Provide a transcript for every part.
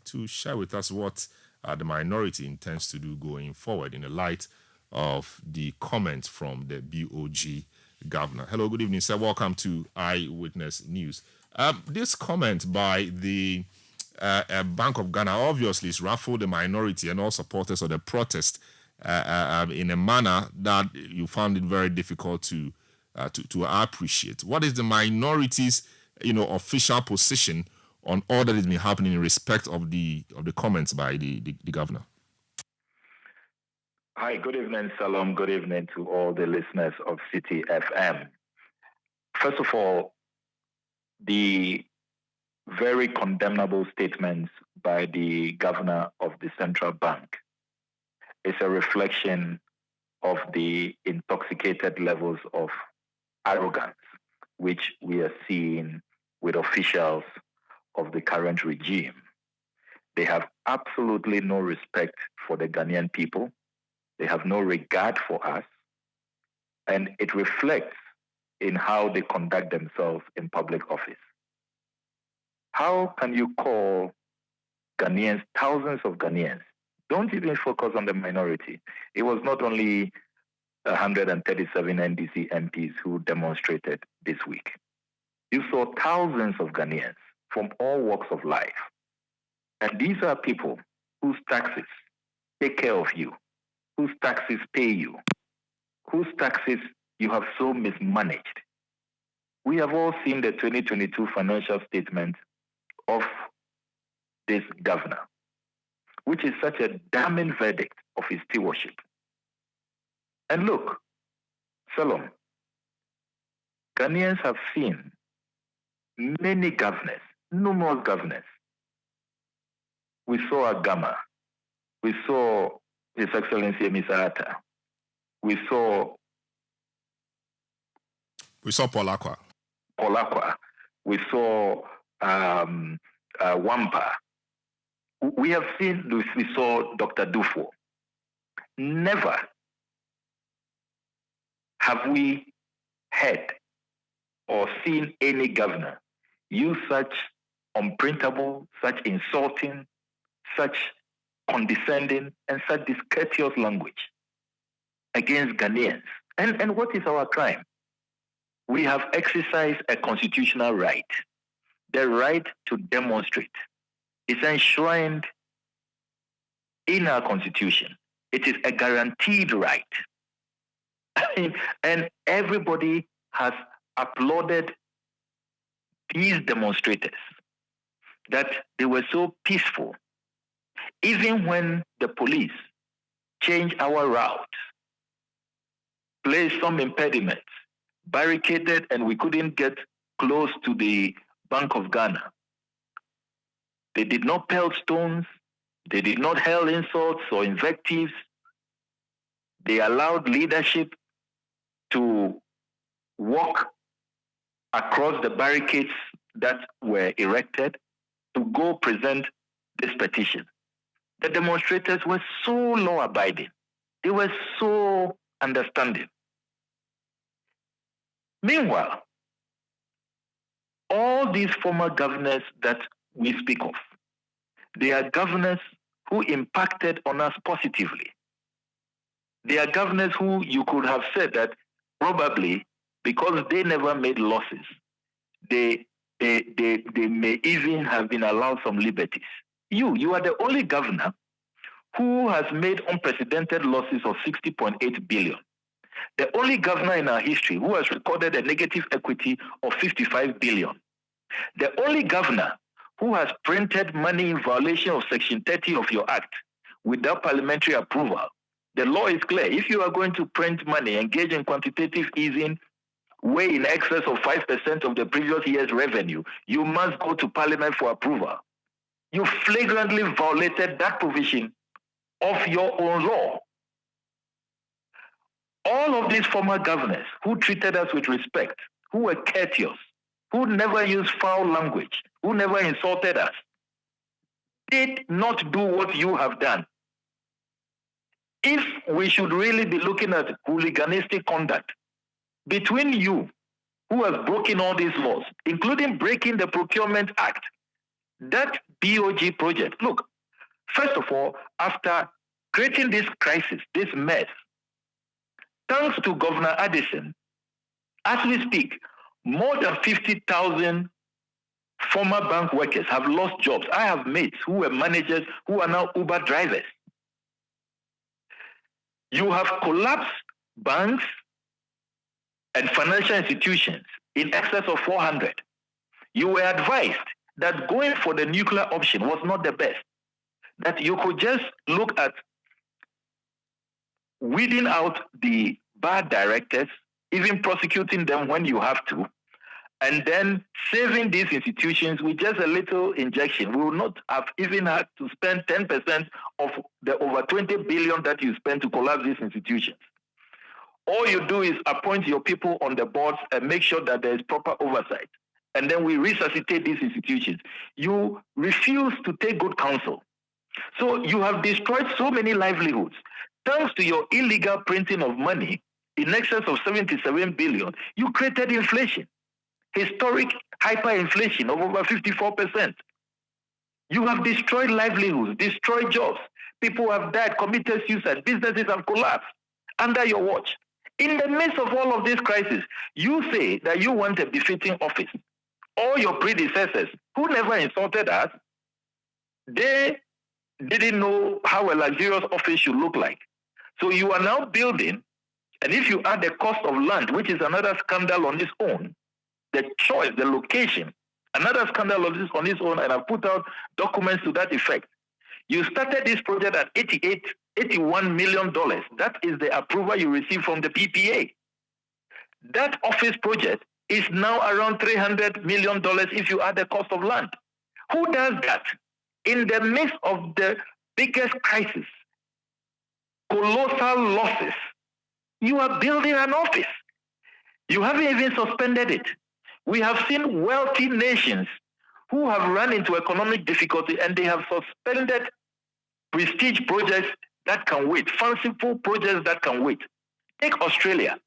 to share with us what the minority intends to do going forward in the light of the comments from the BoG Governor. Hello, good evening, sir. Welcome to Eyewitness News. This comment by the Bank of Ghana obviously has ruffled the minority and all supporters of the protest in a manner that you found it very difficult to appreciate. What is the minority's official position on all that has been happening in respect of the comments by the governor? Hi, good evening, Salom. Good evening to all the listeners of Citi FM. First of all, the very condemnable statements by the governor of the central bank is a reflection of the intoxicated levels of arrogance which we are seeing with officials of the current regime. They have absolutely no respect for the Ghanaian people. They have no regard for us. And it reflects in how they conduct themselves in public office. How can you call Ghanaians, thousands of Ghanaians, don't even focus on the minority. It was not only 137 NDC MPs who demonstrated this week. You saw thousands of Ghanaians from all walks of life. And these are people whose taxes take care of you, whose taxes pay you, whose taxes you have so mismanaged. We have all seen the 2022 financial statement of this governor, which is such a damning verdict of his stewardship. And look, Salom, Ghanaians have seen many governors, numerous governors. We saw Agama, we saw His Excellency Emisata, we saw Ablakwa, we saw Wampa. We saw Dr. Dufo. Never have we heard or seen any governor use such unprintable, such insulting, such condescending, and such discourteous language against Ghanaians. And what is our crime? We have exercised a constitutional right, the right to demonstrate. It's enshrined in our constitution. It is a guaranteed right. And everybody has applauded these demonstrators that they were so peaceful. Even when the police changed our route, placed some impediments, barricaded, and we couldn't get close to the Bank of Ghana. They did not pelt stones. They did not hurl insults or invectives. They allowed leadership to walk across the barricades that were erected to go present this petition. The demonstrators were so law-abiding. They were so understanding. Meanwhile, all these former governors that we speak of, they are governors who impacted on us positively. They are governors who you could have said that probably because they never made losses, they may even have been allowed some liberties. You are the only governor who has made unprecedented losses of 60.8 billion. The only governor in our history who has recorded a negative equity of 55 billion. The only governor who has printed money in violation of Section 30 of your Act without parliamentary approval. The law is clear. If you are going to print money, engage in quantitative easing, way in excess of 5% of the previous year's revenue, you must go to Parliament for approval. You flagrantly violated that provision of your own law. All of these former governors who treated us with respect, who were courteous, who never used foul language, who never insulted us, did not do what you have done. If we should really be looking at hooliganistic conduct between you, who has broken all these laws, including breaking the Procurement Act, that BoG project. Look, first of all, after creating this crisis, this mess, thanks to Governor Addison, as we speak, more than 50,000 former bank workers have lost jobs. I have mates who were managers who are now Uber drivers. You have collapsed banks and financial institutions in excess of 400. You were advised that going for the nuclear option was not the best, that you could just look at weeding out the bad directors, even prosecuting them when you have to, and then saving these institutions with just a little injection. We will not have even had to spend 10% of the over 20 billion that you spend to collapse these institutions. All you do is appoint your people on the boards and make sure that there is proper oversight. And then we resuscitate these institutions. You refuse to take good counsel. So you have destroyed so many livelihoods. Thanks to your illegal printing of money in excess of 77 billion, you created inflation. Historic hyperinflation of over 54%. You have destroyed livelihoods, destroyed jobs. People have died, committed suicide, businesses have collapsed under your watch. In the midst of all of this crisis, you say that you want a befitting office. All your predecessors, who never insulted us, they didn't know how a luxurious office should look like. So you are now building, and if you add the cost of land, which is another scandal on its own, the choice, the location, another scandal on its own, and I've put out documents to that effect. You started this project at $81 million. That is the approval you received from the PPA. That office project is now around $300 million if you add the cost of land. Who does that? In the midst of the biggest crisis, colossal losses, you are building an office. You haven't even suspended it. We have seen wealthy nations who have run into economic difficulty and they have suspended prestige projects that can wait, fanciful projects that can wait. Take Australia.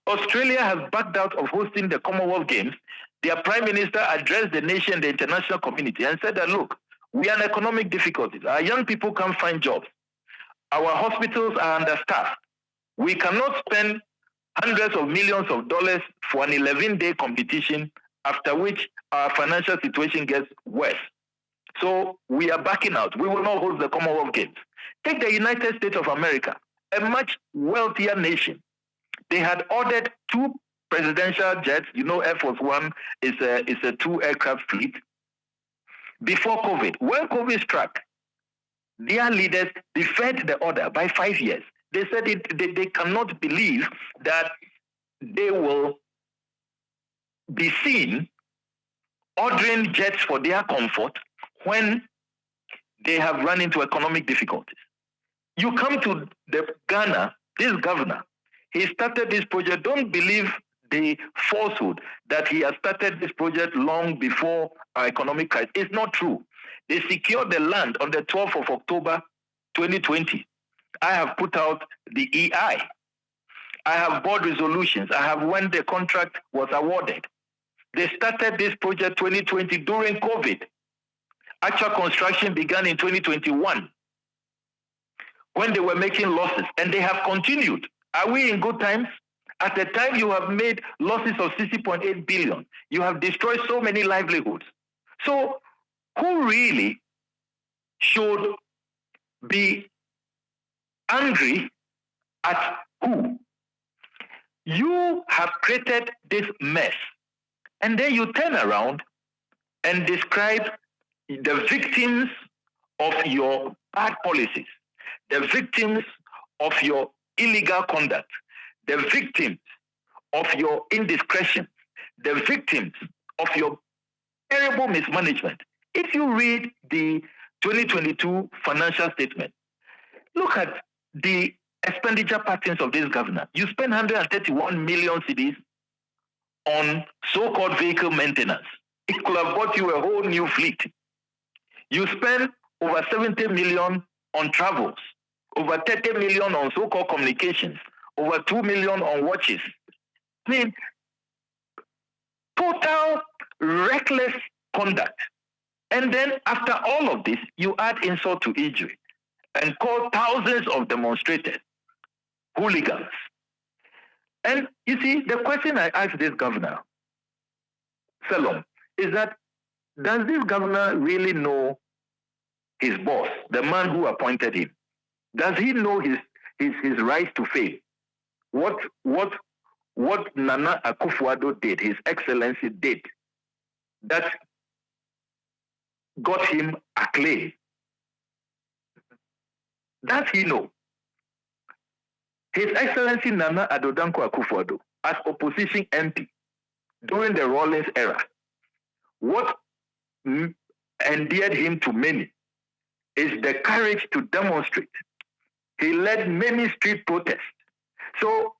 Australia has backed out of hosting the Commonwealth Games. Their Prime Minister addressed the nation, the international community, and said that, look, we are in economic difficulties. Our young people can't find jobs. Our hospitals are understaffed. We cannot spend hundreds of millions of dollars for an 11-day competition, after which our financial situation gets worse. So we are backing out. We will not host the Commonwealth Games. Take the United States of America, a much wealthier nation. They had ordered 2 presidential jets. You know, Air Force One is a 2-aircraft fleet. Before COVID, when COVID struck, their leaders deferred the order by 5 years. They said they cannot believe that they will be seen ordering jets for their comfort when they have run into economic difficulties. You come to Ghana, this governor, he started this project. Don't believe the falsehood that he has started this project long before our economic crisis. It's not true. They secured the land on the 12th of October, 2020. I have put out the EI. I have board resolutions. I have when the contract was awarded. They started this project 2020 during COVID. Actual construction began in 2021 when they were making losses, and they have continued. Are we in good times? At the time you have made losses of 60.8 billion. You have destroyed so many livelihoods. So who really should be angry at who? You have created this mess, and then you turn around and describe the victims of your bad policies, the victims of your illegal conduct, the victims of your indiscretion, the victims of your terrible mismanagement. If you read the 2022 financial statement, look at the expenditure patterns of this governor. You spend 131 million cedis on so-called vehicle maintenance. It could have bought you a whole new fleet. You spend over 70 million on travels, over 30 million on so-called communications, over 2 million on watches. I mean, total reckless conduct. And then after all of this, you add insult to injury and call thousands of demonstrators hooligans. And you see, the question I ask this governor, Salom, is that does this governor really know his boss, the man who appointed him? Does he know his rise to fame? What Nana Akufo-Addo did, His Excellency did, that got him acclaim? Does he know? His Excellency Nana Addo Dankwa Akufo-Addo, as opposition MP during the Rawlings era, what endeared him to many is the courage to demonstrate. He led many street protests. So,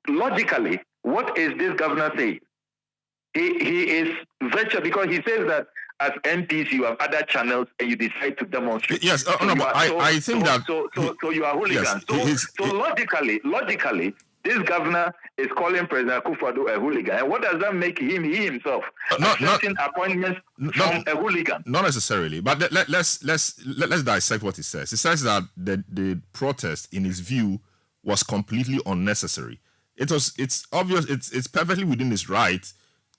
logically, what is this governor saying? He is virtual, because he says that as MPs you have other channels and you decide to demonstrate. Yes, I think that. So you are hooligans. Yes, so logically, this governor is calling President Akufo-Addo a hooligan. And what does that make him, he himself, accepting appointments from a hooligan? Not necessarily, but let's dissect what he says. He says that the protest, in his view, was completely unnecessary. It's obvious, it's perfectly within his right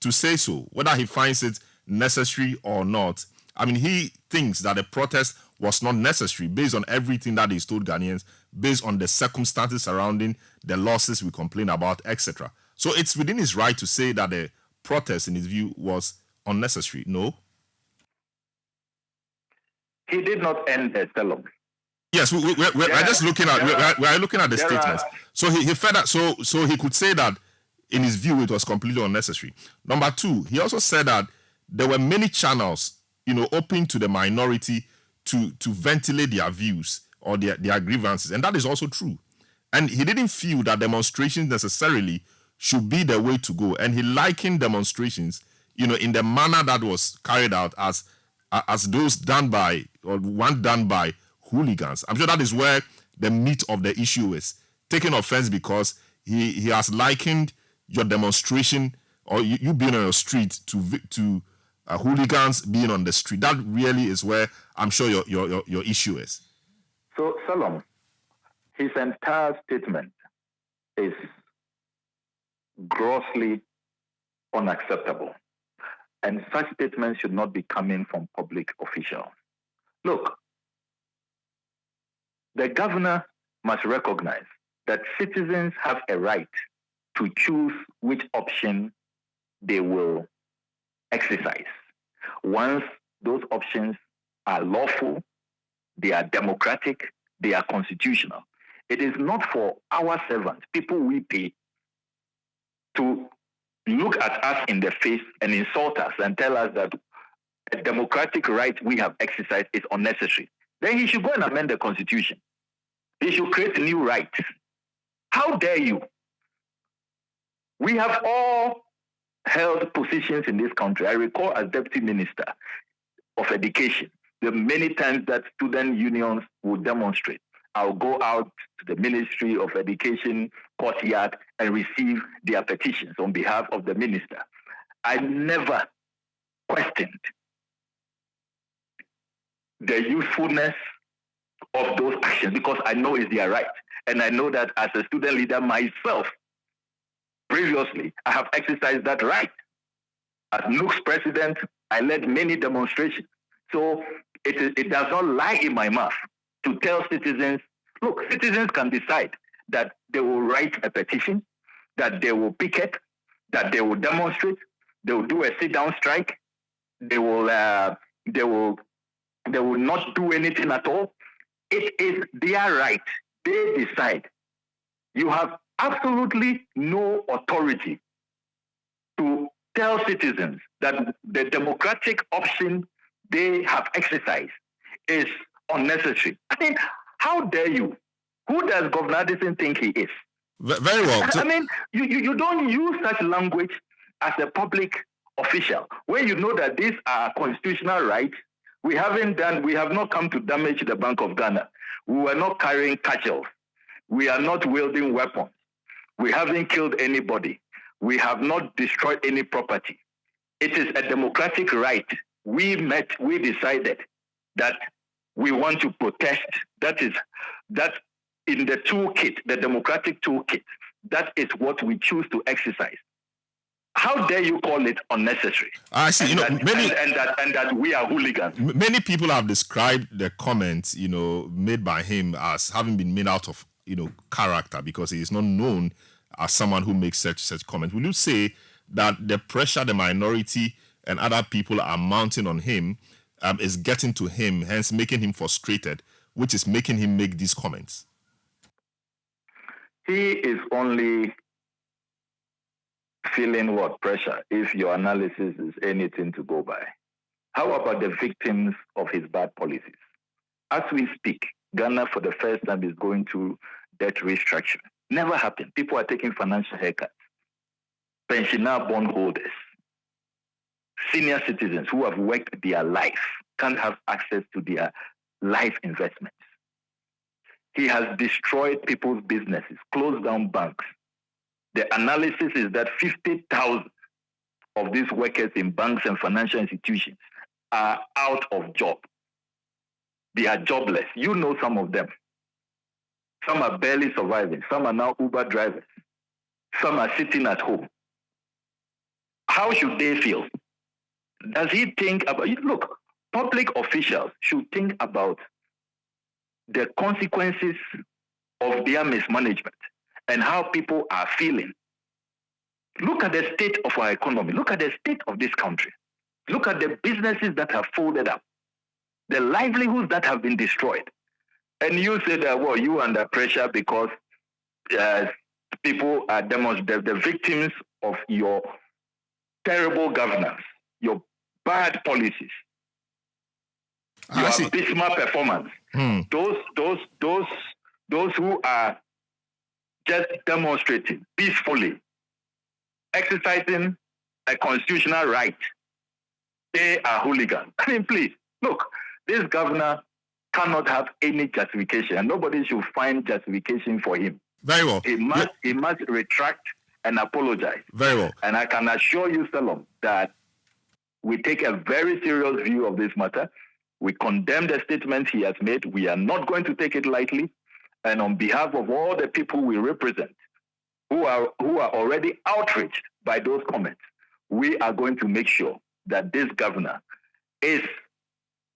to say so, whether he finds it necessary or not. I mean, he thinks that the protest was not necessary based on everything that he's told Ghanaians, based on the circumstances surrounding the losses we complain about, etc. So it's within his right to say that the protest, in his view, was unnecessary. No? He did not end the salon. Yes, we're just looking at we're looking at the statements. So he fed that, so he could say that in his view it was completely unnecessary. Number two, he also said that there were many channels, open to the minority to ventilate their views or their grievances, and that is also true. And he didn't feel that demonstrations necessarily should be the way to go, and he likened demonstrations, in the manner that was carried out as those done by hooligans. I'm sure that is where the meat of the issue is. Taking offense because he has likened your demonstration or you being on your street to hooligans being on the street. That really is where I'm sure your issue is. So, Salom, his entire statement is grossly unacceptable. And such statements should not be coming from public officials. Look, the governor must recognize that citizens have a right to choose which option they will exercise. Once those options are lawful, they are democratic, they are constitutional. It is not for our servants, people we pay, to look at us in the face and insult us and tell us that a democratic right we have exercised is unnecessary. Then he should go and amend the constitution. He should create new rights. How dare you? We have all held positions in this country. I recall as Deputy Minister of Education, the many times that student unions would demonstrate. I'll go out to the Ministry of Education courtyard and receive their petitions on behalf of the minister. I never questioned the usefulness of those actions because I know it's their right. And I know that as a student leader myself, previously, I have exercised that right. As NUC's president, I led many demonstrations. So it does not lie in my mouth to tell citizens, look, citizens can decide that they will write a petition, that they will picket, that they will demonstrate, they will do a sit-down strike, they will not do anything at all. It is their right. They decide. You have absolutely no authority to tell citizens that the democratic option they have exercised is unnecessary. I mean, how dare you? Who does Governor Addison think he is? Very well. I mean, you don't use such language as a public official when you know that these are constitutional rights. We have not come to damage the Bank of Ghana. We were not carrying cudgels. We are not wielding weapons. We haven't killed anybody. We have not destroyed any property. It is a democratic right we decided that we want to protest. That in the toolkit, the democratic toolkit, that is what we choose to exercise. How dare you call it unnecessary? I see. And That, that we are hooligans. Many people have described the comments, made by him as having been made out of, character, because he is not known as someone who makes such comments. Will you say that the pressure the minority and other people are mounting on him is getting to him, hence making him frustrated, which is making him make these comments? He is only feeling what pressure if your analysis is anything to go by. How about the victims of his bad policies? As we speak, Ghana for the first time is going through debt restructuring. Never happened. People are taking financial haircuts. Pensioner bond holders, senior citizens who have worked their life can't have access to their life investments. He has destroyed people's businesses, closed down banks. The analysis is that 50,000 of these workers in banks and financial institutions are out of job. They are jobless. You know some of them. Some are barely surviving. Some are now Uber drivers. Some are sitting at home. How should they feel? Does he think about it? Look, public officials should think about the consequences of their mismanagement and how people are feeling. Look at the state of our economy. Look at the state of this country. Look at the businesses that have folded up, the livelihoods that have been destroyed. And you say that, well, you are under pressure because people are the victims of your terrible governance, your bad policies, your abysmal performance. Those who are just demonstrating peacefully, exercising a constitutional right, they are hooligans. I mean, please, look, this governor cannot have any justification, and nobody should find justification for him. Very well. He must retract and apologize. Very well. And I can assure you, Salom, that we take a very serious view of this matter. We condemn the statements he has made. We are not going to take it lightly. And on behalf of all the people we represent who are already outraged by those comments, we are going to make sure that this governor is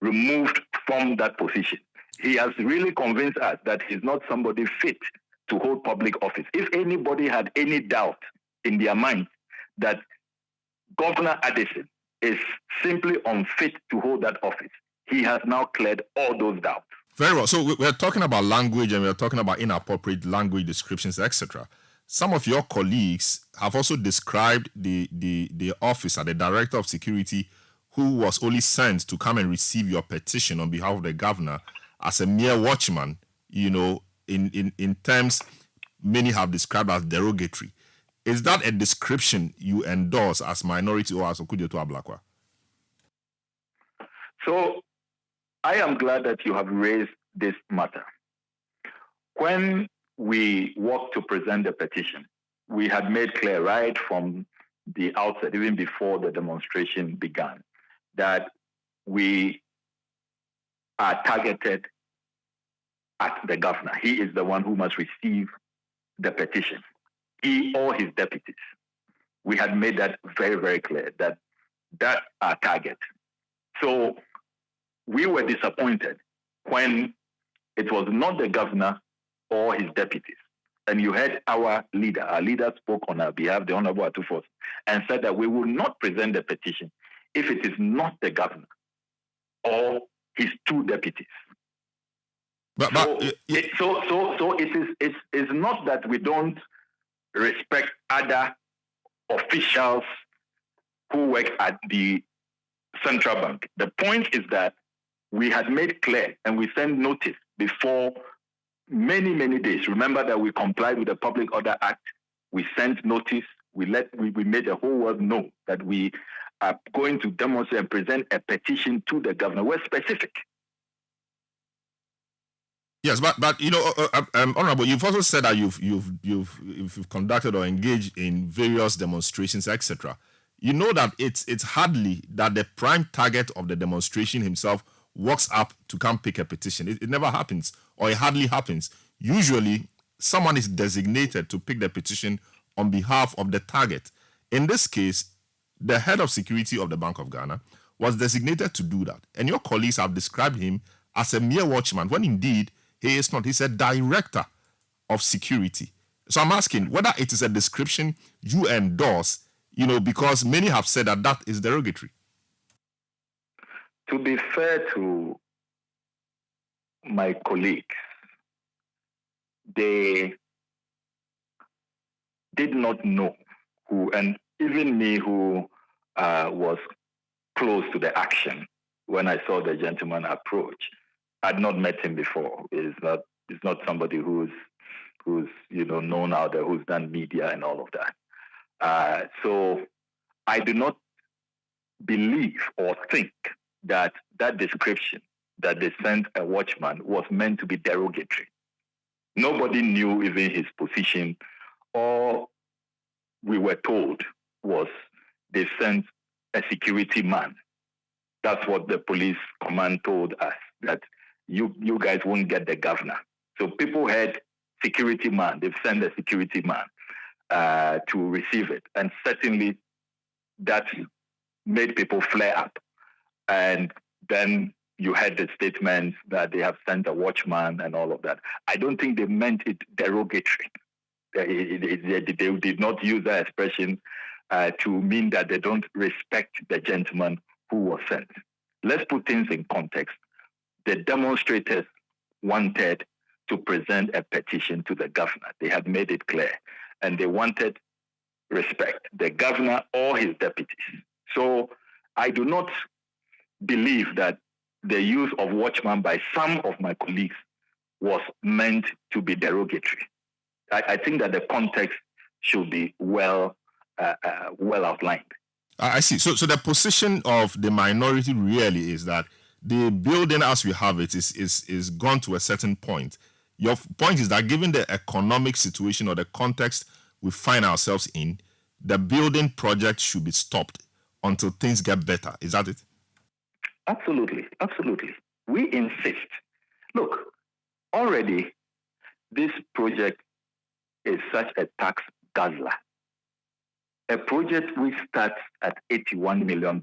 removed from that position. He has really convinced us that he's not somebody fit to hold public office. If anybody had any doubt in their mind that Governor Addison is simply unfit to hold that office, he has now cleared all those doubts. Very well. So we're talking about language, and we're talking about inappropriate language descriptions, etc. Some of your colleagues have also described the officer, the director of security, who was only sent to come and receive your petition on behalf of the governor, as a mere watchman, in terms many have described as derogatory. Is that a description you endorse as minority or as Okudzeto Ablakwa? So I am glad that you have raised this matter. When we walked to present the petition, we had made clear right from the outset, even before the demonstration began, that we are targeted at the governor. He is the one who must receive the petition. He or his deputies. We had made that very, very clear, that that's our target. So we were disappointed when it was not the governor or his deputies. And you heard our leader spoke on our behalf, the Honorable Atufos, and said that we will not present the petition if it is not the governor or his two deputies. It's not that we don't respect other officials who work at the central bank. The point is that we had made clear and we sent notice before many, many days. Remember that we complied with the Public Order Act. We sent notice. We made the whole world know that we are going to demonstrate and present a petition to the governor. We're specific. Yes, but Honorable, you've also said that you've conducted or engaged in various demonstrations, etc. you know that it's hardly that the prime target of the demonstration himself walks up to come pick a petition. It never happens, or it hardly happens. Usually, someone is designated to pick the petition on behalf of the target. In this case, the head of security of the Bank of Ghana was designated to do that. And your colleagues have described him as a mere watchman, when indeed he is not. He's a director of security. So I'm asking whether it is a description you endorse, because many have said that is derogatory. To be fair to my colleagues, they did not know who, and even me who was close to the action when I saw the gentleman approach, I'd not met him before. He's not somebody who's known out there, who's done media and all of that. So I do not believe or think that description that they sent a watchman was meant to be derogatory. Nobody knew even his position. All we were told was they sent a security man. That's what the police command told us, that you guys won't get the governor. So people heard security man. They've sent a security man to receive it. And certainly that made people flare up. And then you had the statements that they have sent a watchman and all of that. I don't think they meant it derogatory. They did not use that expression to mean that they don't respect the gentleman who was sent. Let's put things in context. The demonstrators wanted to present a petition to the governor. They had made it clear. And they wanted respect, the governor or his deputies. So I do not believe that the use of watchman by some of my colleagues was meant to be derogatory. I think that the context should be well outlined. I see. So the position of the minority really is that the building as we have it is gone to a certain point. Your point is that given the economic situation or the context we find ourselves in, the building project should be stopped until things get better. Is that it? Absolutely. We insist. Look, already this project is such a tax guzzler. A project which starts at $81 million.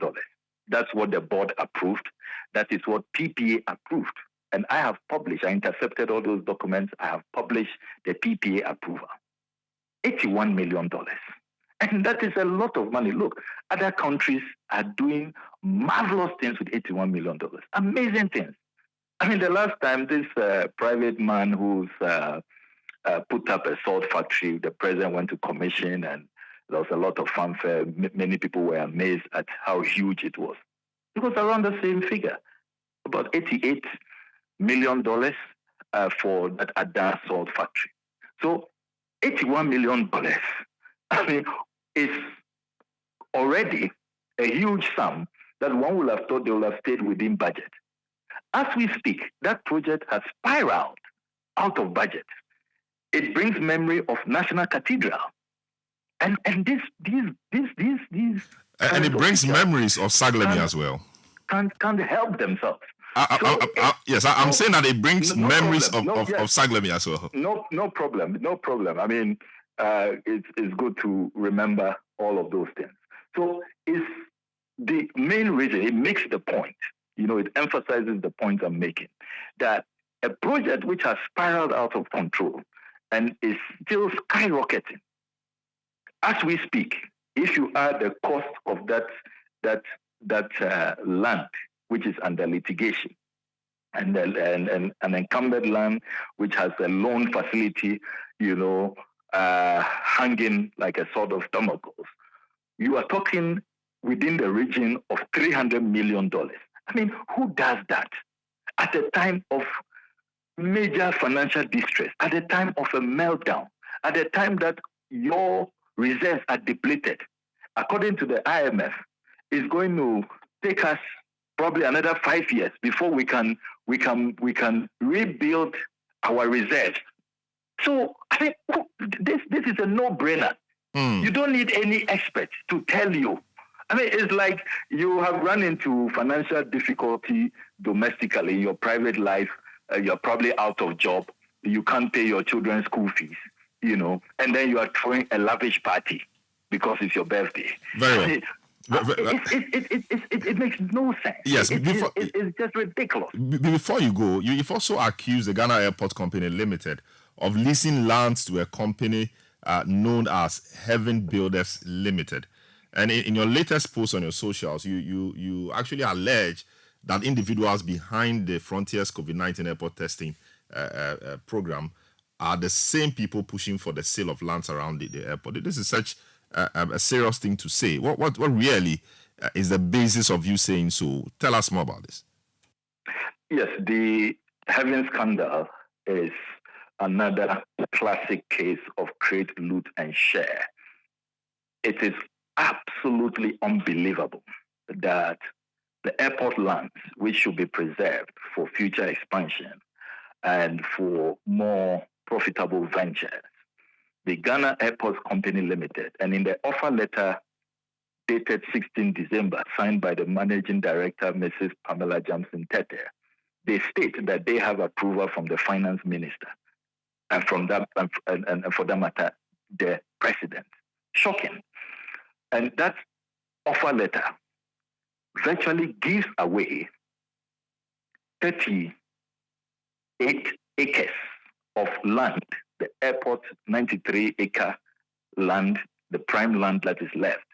That's what the board approved. That is what PPA approved. And I intercepted all those documents. I have published the PPA approval. $81 million. And that is a lot of money. Look, other countries are doing marvelous things with $81 million. Amazing things. I mean, the last time this private man who's put up a salt factory, the president went to commission, and there was a lot of fanfare. Many people were amazed at how huge it was. It was around the same figure, about $88 million for that Ada salt factory. So $81 million, I mean, is already a huge sum that one would have thought they would have stayed within budget. As we speak, that project has spiraled out of budget. It brings memory of National Cathedral. And these and it brings memories of Saglemi as well. Can't help themselves. I'm saying that it brings memories of Saglemi as well. No problem. I mean, it's good to remember all of those things. So it's the main reason. It makes the point. It emphasizes the point I'm making, that a project which has spiraled out of control and is still skyrocketing. As we speak, if you add the cost of that land, which is under litigation, and an encumbered land which has a loan facility, hanging like a sort of Damocles, you are talking within the region of $300 million. I mean, who does that at a time of major financial distress, at a time of a meltdown, at a time that your reserves are depleted? According to the IMF, it's going to take us probably another 5 years before we can rebuild our reserves. So I think this is a no-brainer. You don't need any expert to tell you I mean, it's like you have run into financial difficulty domestically in your private life. You're probably out of job. You can't pay your children's school fees, and then you are throwing a lavish party because it's your birthday. Very well. It makes no sense. Yes, it's just ridiculous. Before you go, you've also accused the Ghana Airport Company Limited of leasing lands to a company known as Heaven Builders Limited. And in your latest post on your socials, you actually allege that individuals behind the Frontiers COVID-19 airport testing program are the same people pushing for the sale of lands around the airport. This is such a serious thing to say. What really is the basis of you saying so? Tell us more about this. Yes, the Heaven scandal is another classic case of create, loot, and share. It is absolutely unbelievable that the airport lands, which should be preserved for future expansion and for more profitable ventures, the Ghana Airports Company Limited, and in the offer letter dated 16 December, signed by the Managing Director, Mrs. Pamela Jamson Tete, they state that they have approval from the Finance Minister, and from that, and for that matter, the President. Shocking. And that offer letter virtually gives away 38 acres of land, the airport 93-acre land, the prime land that is left.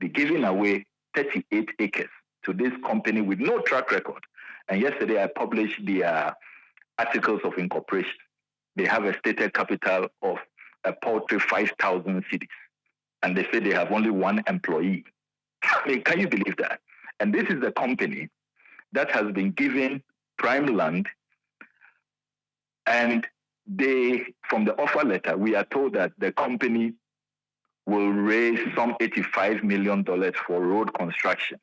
They're giving away 38 acres to this company with no track record. And yesterday I published their articles of incorporation. They have a stated capital of a paltry 5,000 cedis. And they say they have only one employee. I mean, can you believe that? And this is the company that has been given prime land. And from the offer letter, we are told that the company will raise some $85 million for road construction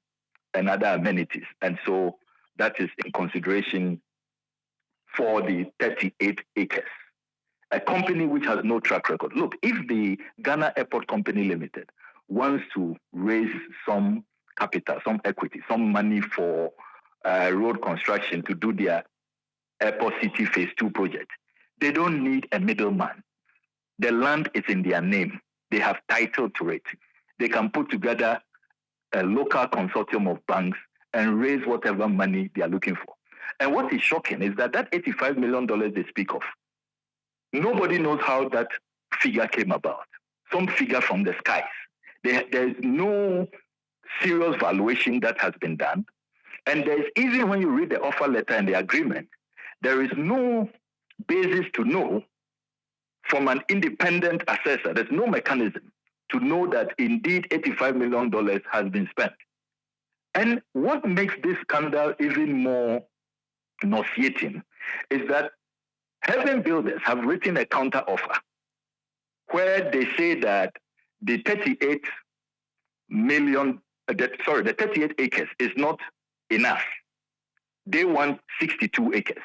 and other amenities. And so that is in consideration for the 38 acres. A company which has no track record. Look, if the Ghana Airport Company Limited wants to raise some capital, some equity, some money for road construction to do their Airport City Phase 2 project, they don't need a middleman. The land is in their name. They have title to it. They can put together a local consortium of banks and raise whatever money they are looking for. And what is shocking is that $85 million they speak of, nobody knows how that figure came about. Some figure from the skies. There's no serious valuation that has been done. And there's, even when you read the offer letter and the agreement, there is no basis to know from an independent assessor. There's no mechanism to know that indeed $85 million has been spent. And what makes this scandal even more nauseating is that Heaven Builders have written a counter offer where they say that the 38 acres is not enough. They want 62 acres.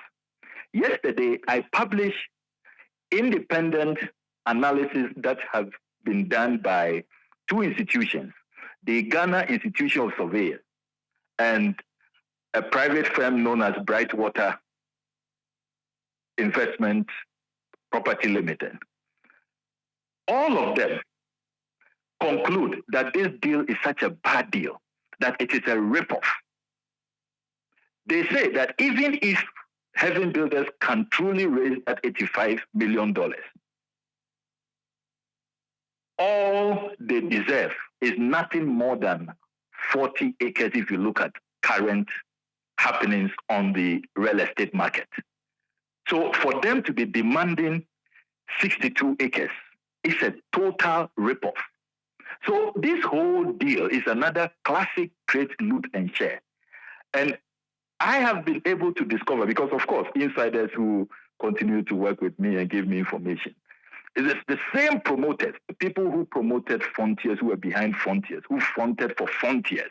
Yesterday, I published independent analysis that have been done by two institutions, the Ghana Institution of Surveyors and a private firm known as Brightwater Investment Property Limited. All of them conclude that this deal is such a bad deal, that it is a ripoff. They say that even if Heaven Builders can truly raise that $85 million, all they deserve is nothing more than 40 acres if you look at current happenings on the real estate market. So for them to be demanding 62 acres is a total ripoff. So this whole deal is another classic create, loot, and share. And I have been able to discover, because of course, insiders who continue to work with me and give me information, it is the same promoters, the people who promoted Frontiers, who were behind Frontiers, who fronted for Frontiers.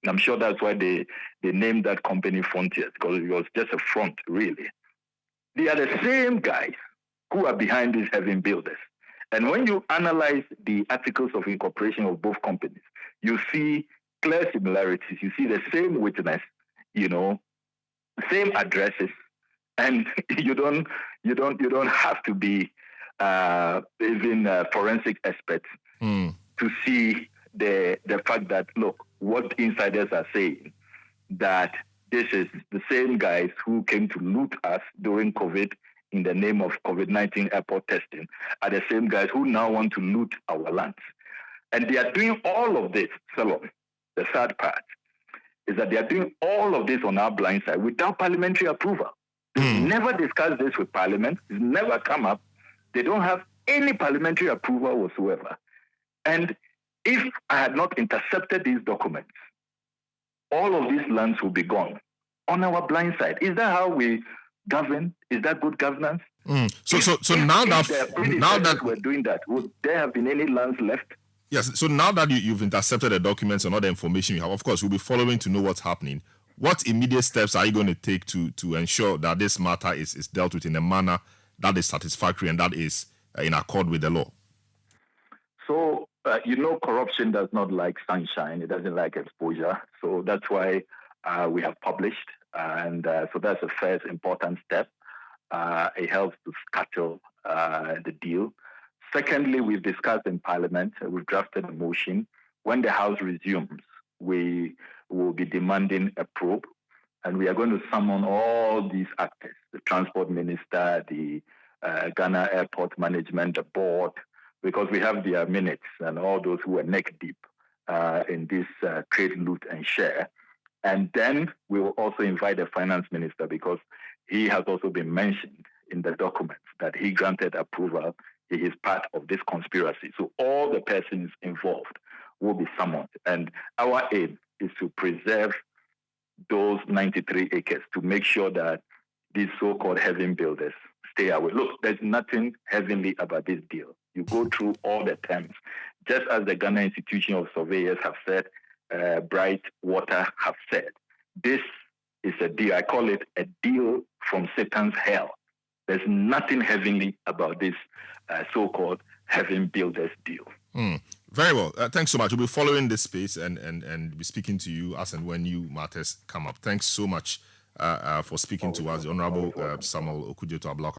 And I'm sure that's why they named that company Frontiers, because it was just a front, really. They are the same guys who are behind these Heaven Builders. And when you analyze the articles of incorporation of both companies, you see clear similarities. You see the same witness, same addresses, and you don't have to be even forensic experts to see the fact that, look, what insiders are saying, that this is the same guys who came to loot us during COVID in the name of COVID-19 airport testing are the same guys who now want to loot our lands. And they are doing all of this, Salom. The sad part is that they are doing all of this on our blind side without parliamentary approval. They've never discussed this with Parliament. It's never come up. They don't have any parliamentary approval whatsoever. And if I had not intercepted these documents, all of these lands will be gone on our blind side. Is that how we govern? Is that good governance? So now that we're doing that, would there have been any lands left? Yes. So now that you've intercepted the documents and all the information you have, of course, we'll be following to know what's happening. What immediate steps are you going to take to ensure that this matter is dealt with in a manner that is satisfactory and that is in accord with the law? So, corruption does not like sunshine. It doesn't like exposure. So that's why we have published. And so that's the first important step. It helps to scuttle the deal. Secondly, we've discussed in Parliament. We've drafted a motion. When the House resumes, we will be demanding a probe. And we are going to summon all these actors, the Transport Minister, the Ghana Airport Management, the board, because we have their minutes and all those who are neck deep in this trade, loot and share. And then we will also invite the Finance Minister because he has also been mentioned in the documents that he granted approval. He is part of this conspiracy. So all the persons involved will be summoned. And our aim is to preserve those 93 acres to make sure that these so-called heaven builders stay away. Look, there's nothing heavenly about this deal. You go through all the terms. Just as the Ghana Institution of Surveyors have said, Bright Water have said, this is a deal. I call it a deal from Satan's hell. There's nothing heavenly about this so-called heaven builders deal. Very well. Thanks so much. We'll be following this space and be speaking to you as and when new matters come up. Thanks so much for speaking to us, the Honorable Samuel Okudzeto Ablakwa.